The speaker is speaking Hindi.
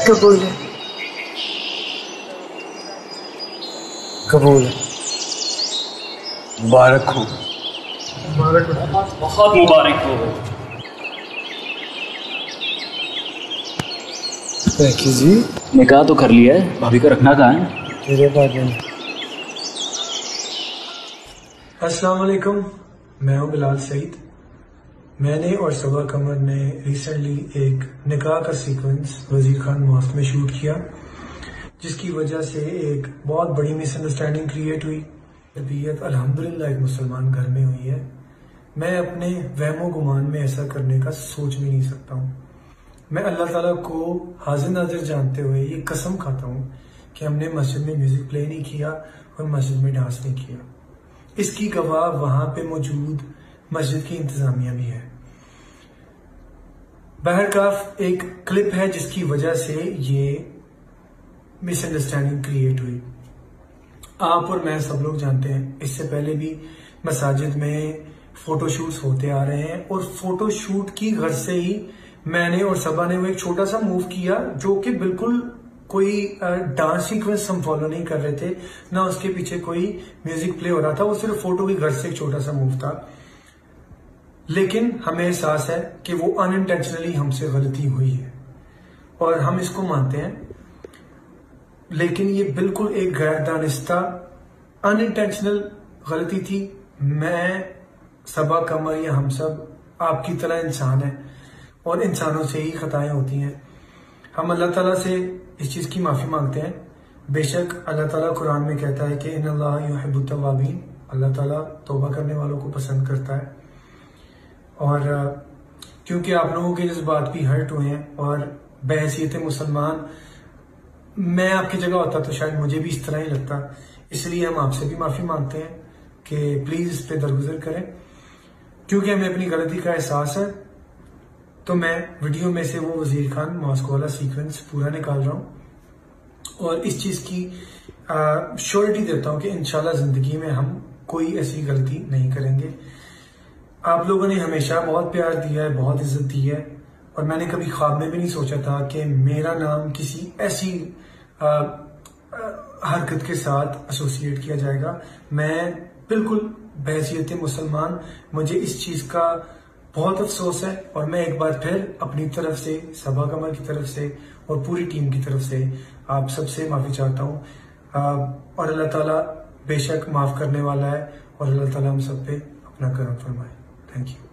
कबूल है, कबूल है। मुबारक हो, बहुत मुबारक हो। थैंक यू जी। निकाह तो कर लिया है, भाभी का रखना कहाँ है? तेरे बारे में। अस्सलाम वालेकुम, मैं हूं बिलाल सईद। मैंने और सबा कमर ने रिसेंटली एक निकाह का सीक्वेंस वजीर खान मॉस्क में शूट किया, जिसकी वजह से एक बहुत बड़ी मिसअंडरस्टैंडिंग क्रिएट हुई। तरबियत अल्हम्दुलिल्लाह एक मुसलमान घर में हुई है। मैं अपने वहमो गुमान में ऐसा करने का सोच भी नहीं सकता हूँ। मैं अल्लाह ताला को हाजिर नाजिर जानते हुए ये कसम खाता हूँ कि हमने मस्जिद में म्यूजिक प्ले नहीं किया और मस्जिद में डांस नहीं किया। इसकी गवाह वहां पे मौजूद मस्जिद की इंतजामिया भी है। बहरकाफ एक क्लिप है जिसकी वजह से ये मिसअंडरस्टैंडिंग क्रिएट हुई। आप और मैं सब लोग जानते हैं, इससे पहले भी मसाजिद में फोटोशूट्स होते आ रहे हैं और फोटोशूट की गर्ज से ही मैंने और सबा ने वो एक छोटा सा मूव किया जो कि बिल्कुल कोई डांस सीक्वेंस हम फॉलो नहीं कर रहे थे, ना उसके पीछे कोई म्यूजिक प्ले हो रहा था। वो सिर्फ फोटो की गर्ज से एक छोटा सा मूव था, लेकिन हमें एहसास है कि वो अनइंटेंशनली हमसे गलती हुई है और हम इसको मानते हैं। लेकिन ये बिल्कुल एक गैर दानिस्ता अनइंटेंशनल गलती थी। मैं, सबा, कमर या हम सब आपकी तरह इंसान हैं और इंसानों से ही खताएं होती हैं। हम अल्लाह ताला से इस चीज की माफी मांगते हैं। बेशक अल्लाह ताला कुरान में कहता है कि इन्नल्लाह युहिब्बुत तव्वाबीन, अल्लाह ताला तौबा करने वालों को पसंद करता है। और क्योंकि आप लोगों के जज्बात भी हर्ट हुए हैं और बहैसियत मुसलमान मैं आपकी जगह होता तो शायद मुझे भी इस तरह ही लगता, इसलिए हम आपसे भी माफी मांगते हैं कि प्लीज इस पे दरगुजर करें। क्योंकि हमें अपनी गलती का एहसास है, तो मैं वीडियो में से वो वजीर खान मॉस्क वाला सीक्वेंस पूरा निकाल रहा हूं और इस चीज की श्योरिटी देता हूं कि इंशाल्लाह जिंदगी में हम कोई ऐसी गलती नहीं करेंगे। आप लोगों ने हमेशा बहुत प्यार दिया है, बहुत इज्जत दी है और मैंने कभी ख्वाब में भी नहीं सोचा था कि मेरा नाम किसी ऐसी हरकत के साथ एसोसिएट किया जाएगा। मैं बिल्कुल बहैसियत मुसलमान, मुझे इस चीज का बहुत अफसोस है और मैं एक बार फिर अपनी तरफ से, सबा कमर की तरफ से और पूरी टीम की तरफ से आप सबसे माफी चाहता हूँ। और अल्लाह ताला बेशक माफ करने वाला है और अल्लाह ताला हम सब पे अपना करम फरमाए। Thank you.